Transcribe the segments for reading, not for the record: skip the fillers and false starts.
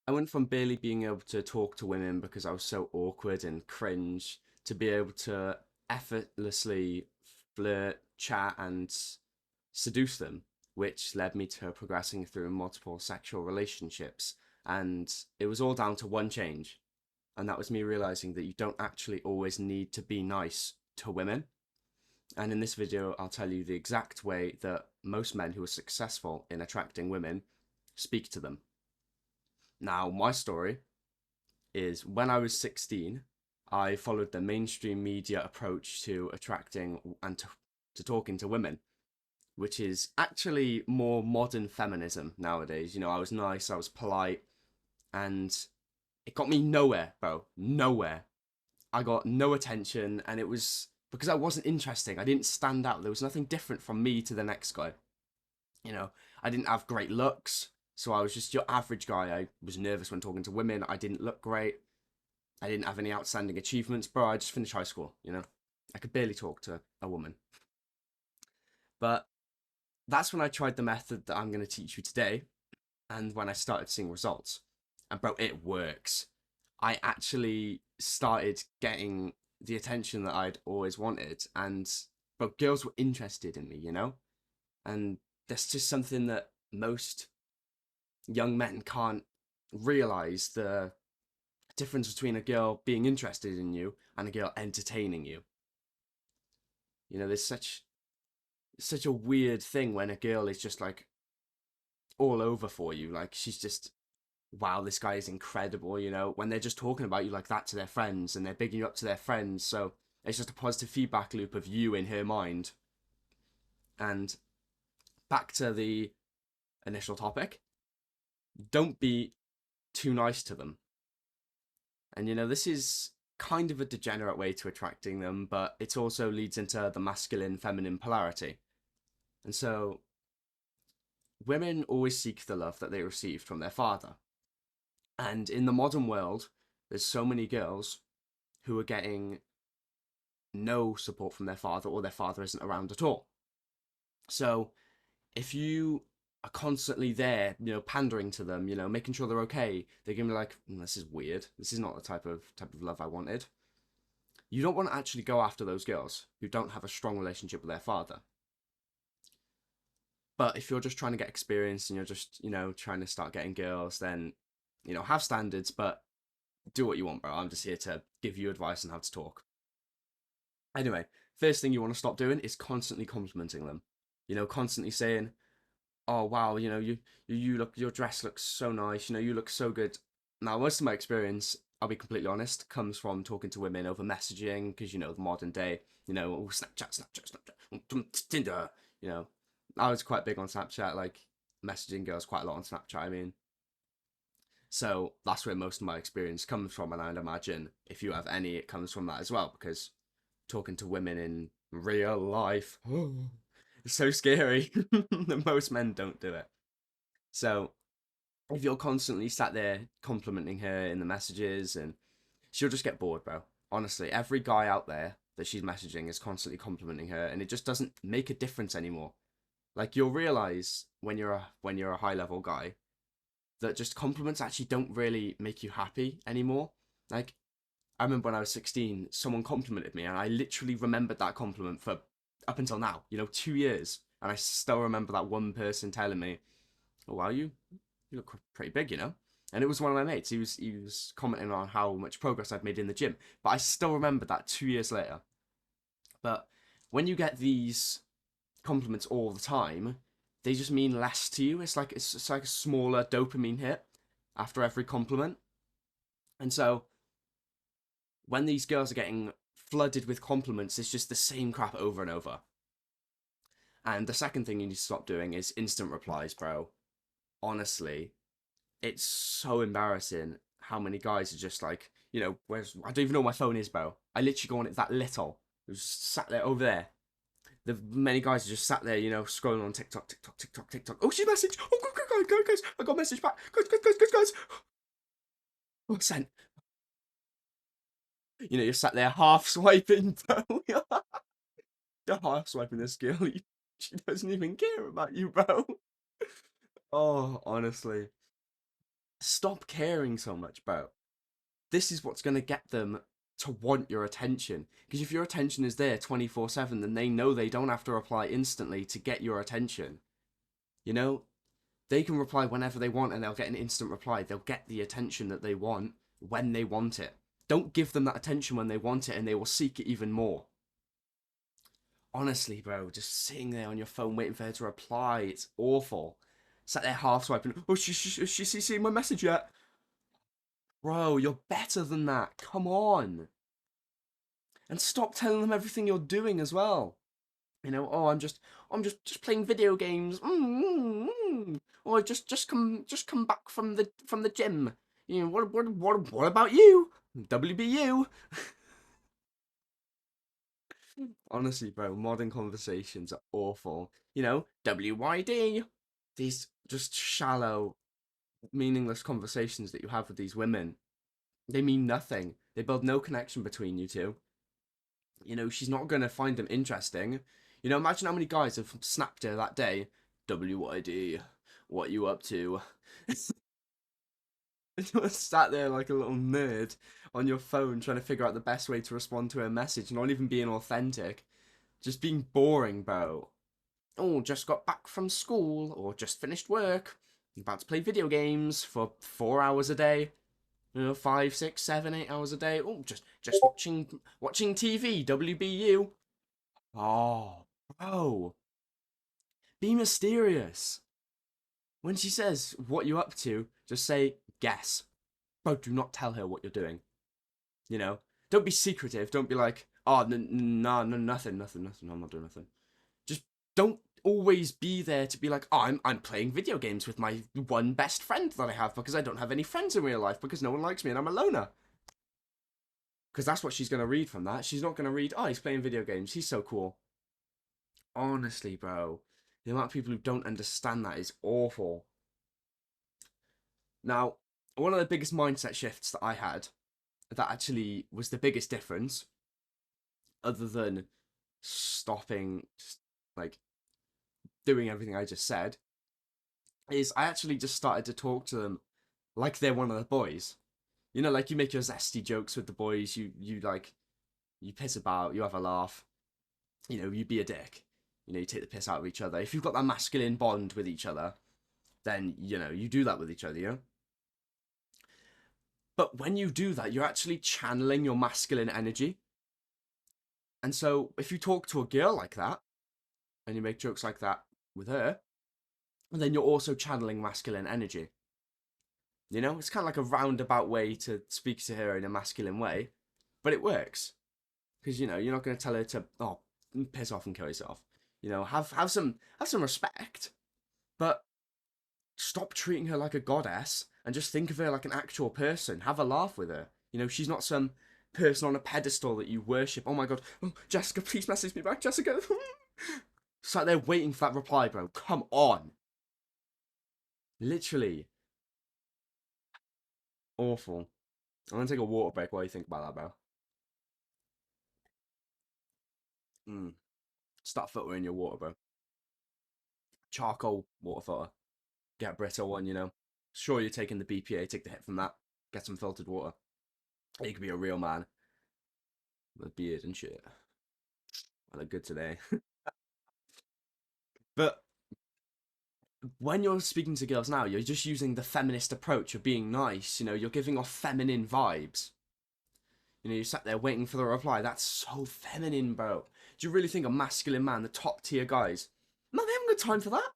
I went from barely being able to talk to women because I was so awkward and cringe to be able to effortlessly flirt, chat, and seduce them, which led me to progressing through multiple sexual relationships. And it was all down to one change, and that was me realizing that you don't actually always need to be nice to women. And in this video, I'll tell you the exact way that most men who are successful in attracting women speak to them. Now, my story is when I was 16, I followed the mainstream media approach to attracting and to talking to women, which is actually more modern feminism nowadays. You know, I was nice, I was polite, and it got me nowhere, bro. Nowhere. I got no attention, and it was because I wasn't interesting. I didn't stand out. There was nothing different from me to the next guy. You know, I didn't have great looks, so I was just your average guy. I was nervous when talking to women. I didn't look great. I didn't have any outstanding achievements, bro. I just finished high school, you know. I could barely talk to a woman. But that's when I tried the method that I'm going to teach you today, and when I started seeing results. And bro, it works. I actually started getting the attention that I'd always wanted, and but girls were interested in me, you know? And that's just something that most young men can't realize the difference between a girl being interested in you and a girl entertaining you. You know, there's such a weird thing when a girl is just like all over for you. Like she's just, wow, this guy is incredible, you know, when they're just talking about you like that to their friends and they're bigging you up to their friends. So it's just a positive feedback loop of you in her mind. And back to the initial topic, don't be too nice to them. And you know, this is kind of a degenerate way to attracting them, but it also leads into the masculine feminine polarity. And so women always seek the love that they received from their father. And in the modern world, there's so many girls who are getting no support from their father, or their father isn't around at all. So if you are constantly there, you know, pandering to them, you know, making sure they're okay, they're gonna be like, this is weird. This is not the type of love I wanted. You don't want to actually go after those girls who don't have a strong relationship with their father. But if you're just trying to get experience and you're just, you know, trying to start getting girls, then, you know, have standards, but do what you want, bro. I'm just here to give you advice on how to talk. Anyway, first thing you want to stop doing is constantly complimenting them. You know, constantly saying, "Oh wow, you know, you look, your dress looks so nice. You know, you look so good." Now, most of my experience, I'll be completely honest, comes from talking to women over messaging because you know the modern day, you know, Snapchat, Tinder. You know, I was quite big on Snapchat, like messaging girls quite a lot on Snapchat. I mean, so that's where most of my experience comes from, and I'd imagine if you have any, it comes from that as well because talking to women in real life. It's so scary. Most men don't do it. So if you're constantly sat there complimenting her in the messages, and she'll just get bored, bro. Honestly, every guy out there that she's messaging is constantly complimenting her, and it just doesn't make a difference anymore. Like you'll realize when you're a high level guy that just compliments actually don't really make you happy anymore. Like I remember when I was 16, someone complimented me, and I literally remembered that compliment for up until now, you know, 2 years. And I still remember that one person telling me, "Oh, wow, you look pretty big, you know." And it was one of my mates. He was commenting on how much progress I'd made in the gym. But I still remember that 2 years later. But when you get these compliments all the time, they just mean less to you. It's like a smaller dopamine hit after every compliment. And so when these girls are getting flooded with compliments, it's just the same crap over and over. And the second thing you need to stop doing is instant replies, bro. Honestly, it's so embarrassing how many guys are just like, you know, I don't even know where my phone is, bro. I literally go on it that little. It was just sat there over there. The many guys are just sat there, you know, scrolling on TikTok, TikTok, TikTok, TikTok. Oh, she messaged. Oh, guys, I got a message back. Guys. Oh, sent. You know, you're sat there half swiping, bro. You're half swiping this girl. She doesn't even care about you, bro. Oh, honestly. Stop caring so much, bro. This is what's going to get them to want your attention. Because if your attention is there 24/7, then they know they don't have to reply instantly to get your attention. You know, they can reply whenever they want and they'll get an instant reply. They'll get the attention that they want when they want it. Don't give them that attention when they want it and they will seek it even more. Honestly, bro, just sitting there on your phone waiting for her to reply, it's awful. Sat there half swiping. Oh, she seen my message yet? Bro, you're better than that. Come on. And stop telling them everything you're doing as well. You know, oh, I'm just playing video games. Or just come back from the gym. You know, what about you? WBU. Honestly, bro, modern conversations are awful. You know, WYD. These just shallow, meaningless conversations that you have with these women. They mean nothing. They build no connection between you two. You know, she's not going to find them interesting. You know, imagine how many guys have snapped her that day. WYD, what you up to? Just sat there like a little nerd on your phone trying to figure out the best way to respond to her message, not even being authentic. Just being boring, bro. Oh, just got back from school, or just finished work. About to play video games for 4 hours a day. You know, 5, 6, 7, 8 hours a day. Oh, just watching TV, WBU. Oh, bro. Be mysterious. When she says, what you up to, just say, guess. Bro, do not tell her what you're doing. You know? Don't be secretive. Don't be like, oh, no, nothing. I'm not doing nothing. Just don't always be there to be like, oh, I'm playing video games with my one best friend that I have because I don't have any friends in real life because no one likes me and I'm a loner. Because that's what she's going to read from that. She's not going to read, oh, he's playing video games. He's so cool. Honestly, bro. The amount of people who don't understand that is awful. Now, one of the biggest mindset shifts that I had, that actually was the biggest difference, other than stopping, like, doing everything I just said, is I actually just started to talk to them like they're one of the boys. You know, like you make your zesty jokes with the boys, you like, you piss about, you have a laugh, you know, you be a dick. You know, you take the piss out of each other. If you've got that masculine bond with each other, then, you know, you do that with each other, you know? But when you do that, you're actually channeling your masculine energy. And so if you talk to a girl like that, and you make jokes like that with her, then you're also channeling masculine energy. You know, it's kind of like a roundabout way to speak to her in a masculine way, but it works. Because, you know, you're not going to tell her to, oh, piss off and kill yourself. You know, have some respect, but stop treating her like a goddess and just think of her like an actual person. Have a laugh with her. You know, she's not some person on a pedestal that you worship. Oh my god, oh, Jessica, please message me back, Jessica. Sat there waiting for that reply, bro. Come on. Literally. Awful. I'm gonna take a water break while you think about that, bro. Start filtering your water, bro. Charcoal water filter. Get a Brita one, you know. Sure, you're taking the BPA, take the hit from that. Get some filtered water. You could be a real man with a beard and shit. I look good today. But when you're speaking to girls now, you're just using the feminist approach of being nice. You know, you're giving off feminine vibes. You know, you sat there waiting for the reply. That's so feminine, bro. Do you really think a masculine man, the top tier guys, no, they haven't got time for that.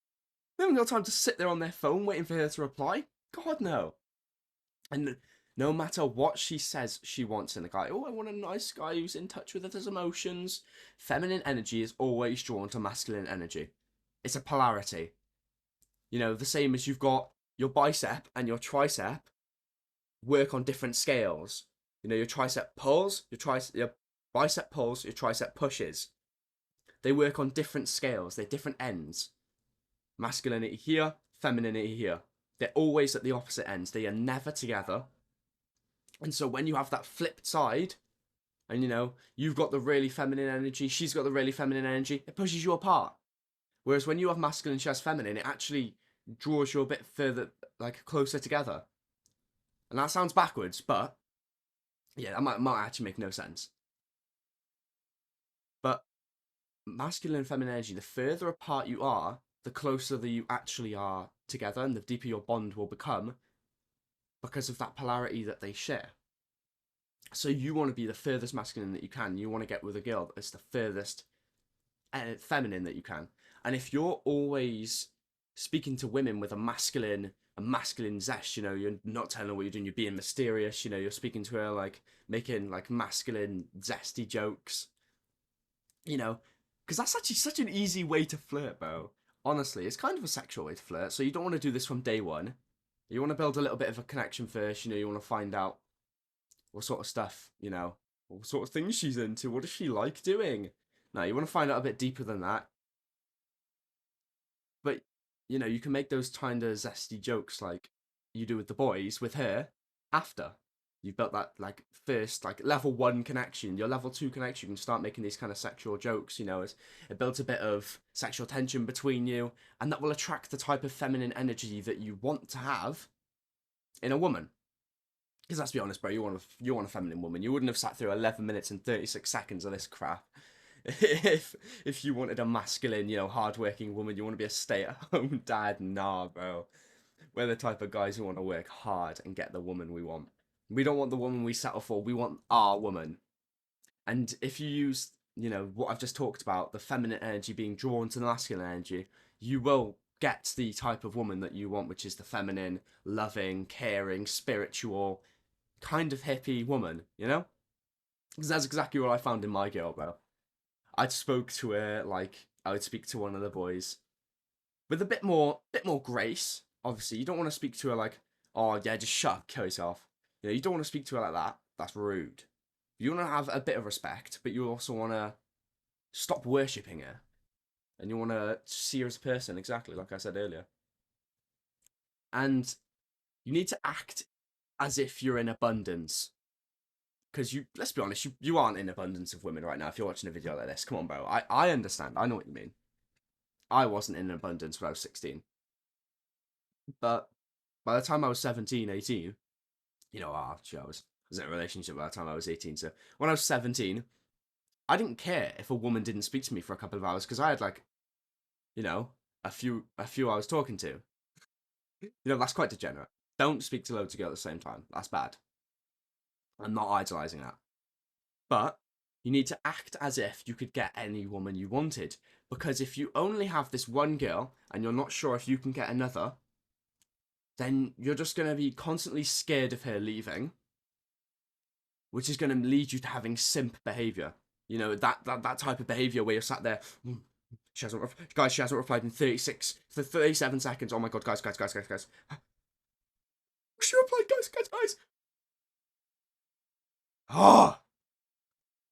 They haven't got time to sit there on their phone waiting for her to reply. God, no. And no matter what she says she wants in a guy, oh, I want a nice guy who's in touch with his emotions. Feminine energy is always drawn to masculine energy. It's a polarity. You know, the same as you've got your bicep and your tricep work on different scales. You know, your tricep pulls, your bicep pulls, your tricep pushes. They work on different scales. They're different ends. Masculinity here, femininity here. They're always at the opposite ends. They are never together. And so when you have that flipped side, and you know, you've got the really feminine energy, she's got the really feminine energy, it pushes you apart. Whereas when you have masculine, she has feminine, it actually draws you a bit further, like closer together. And that sounds backwards, but yeah, that might actually make no sense. But masculine and feminine energy, the further apart you are, the closer that you actually are together, and the deeper your bond will become because of that polarity that they share. So you want to be the furthest masculine that you can. You want to get with a girl that's the furthest feminine that you can. And if you're always speaking to women with a masculine zest, you know, you're not telling her what you're doing, you're being mysterious, you know, you're speaking to her like making like masculine zesty jokes, you know, because that's actually such an easy way to flirt, bro. Honestly, it's kind of a sexual way to flirt. So you don't want to do this from day one. You want to build a little bit of a connection first. You know, you want to find out what sort of stuff, you know, what sort of things she's into. What does she like doing? No, you want to find out a bit deeper than that. But you know, you can make those kind of zesty jokes like you do with the boys with her after you've built that like first like level one connection. Your level two connection, you can start making these kind of sexual jokes. You know, it builds a bit of sexual tension between you, and that will attract the type of feminine energy that you want to have in a woman. Because let's be honest, bro, you want a feminine woman. You wouldn't have sat through 11 minutes and 36 seconds of this crap if if you wanted a masculine, you know, hardworking woman. You want to be a stay-at-home dad. Nah, bro. We're the type of guys who want to work hard and get the woman we want. We don't want the woman we settle for. We want our woman. And if you use, you know, what I've just talked about, the feminine energy being drawn to the masculine energy, you will get the type of woman that you want, which is the feminine, loving, caring, spiritual, kind of hippie woman, you know? Because that's exactly what I found in my girl, bro. I spoke to her like I would speak to one of the boys with a bit more grace. Obviously, you don't want to speak to her like, oh yeah, just shut up, kill yourself. You know, you don't want to speak to her like that. That's rude. You want to have a bit of respect, but you also want to stop worshipping her, and you want to see her as a person, exactly like I said earlier. And you need to act as if you're in abundance. Because you, let's be honest, you aren't in abundance of women right now. If you're watching a video like this, come on, bro. I understand. I know what you mean. I wasn't in abundance when I was 16. But by the time I was 17, 18, you know, I was in a relationship by the time I was 18. So when I was 17, I didn't care if a woman didn't speak to me for a couple of hours because I had like, you know, a few I was talking to. You know, that's quite degenerate. Don't speak to loads of girls at the same time. That's bad. I'm not idolizing that. But you need to act as if you could get any woman you wanted. Because if you only have this one girl and you're not sure if you can get another, then you're just going to be constantly scared of her leaving, which is going to lead you to having simp behavior. You know, that type of behavior where you're sat there, she hasn't, guys, she hasn't replied in 37 seconds. Oh my god, guys. She replied, guys. Ah, oh,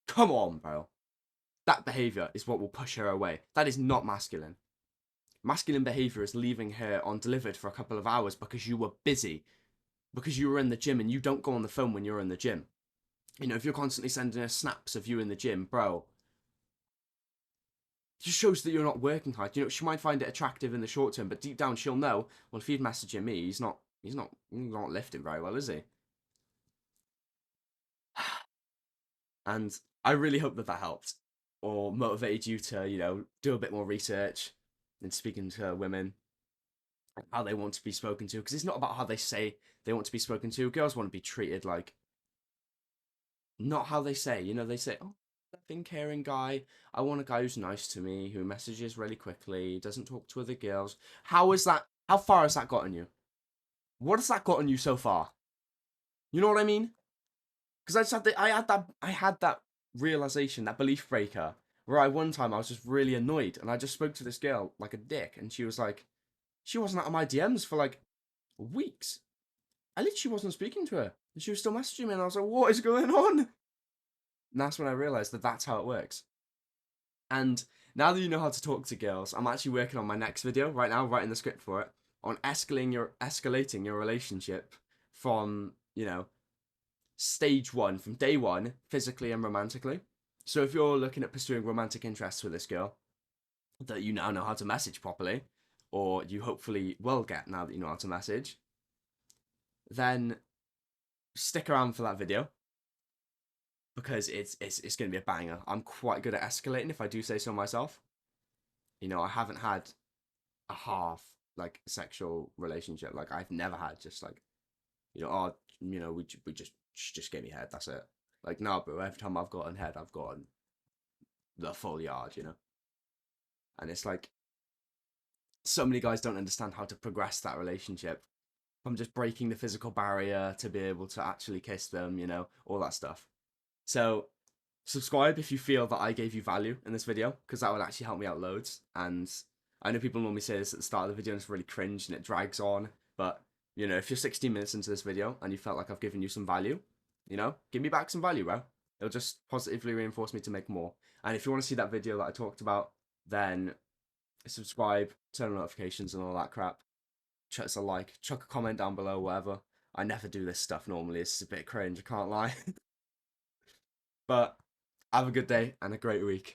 come on, bro. That behavior is what will push her away. That is not masculine. Masculine behavior is leaving her undelivered for a couple of hours because you were busy, because you were in the gym and you don't go on the phone when you're in the gym. You know, if you're constantly sending her snaps of you in the gym, bro, it just shows that you're not working hard. You know, she might find it attractive in the short term, but deep down she'll know, well, if he's messaging me, he's not lifting very well, is he? And I really hope that that helped or motivated you to, you know, do a bit more research in speaking to women, how they want to be spoken to. Because it's not about how they say they want to be spoken to. Girls want to be treated like, not how they say. You know, they say, oh, loving, caring guy. I want a guy who's nice to me, who messages really quickly, doesn't talk to other girls. How is that? How far has that gotten you? What has that gotten you so far? You know what I mean? Because I had that realization, that belief breaker, where one time I was just really annoyed, and I just spoke to this girl like a dick, and she was like, she wasn't out of my DMs for like weeks. I literally wasn't speaking to her, and she was still messaging me, and I was like, what is going on? And that's when I realized that that's how it works. And now that you know how to talk to girls, I'm actually working on my next video right now, writing the script for it, on escalating your relationship from, you know, stage one, from day one, physically and romantically. So if you're looking at pursuing romantic interests with this girl, that you now know how to message properly, or you hopefully will get now that you know how to message, then stick around for that video because it's going to be a banger. I'm quite good at escalating, if I do say so myself. I haven't had a half like sexual relationship. Like I've never had just like oh we just gave me head. That's it. Like no, bro. Every time I've gotten head, I've gotten the full yard. And it's like so many guys don't understand how to progress that relationship. I'm just breaking the physical barrier to be able to actually kiss them. All that stuff. So subscribe if you feel that I gave you value in this video, because that would actually help me out loads. And I know people normally say this at the start of the video and it's really cringe and it drags on, but if you're 16 minutes into this video and you felt like I've given you some value, give me back some value, bro. It'll just positively reinforce me to make more. And if you want to see that video that I talked about, then subscribe, turn on notifications and all that crap. Chuck us a like, chuck a comment down below, whatever. I never do this stuff normally. It's a bit cringe, I can't lie. But have a good day and a great week.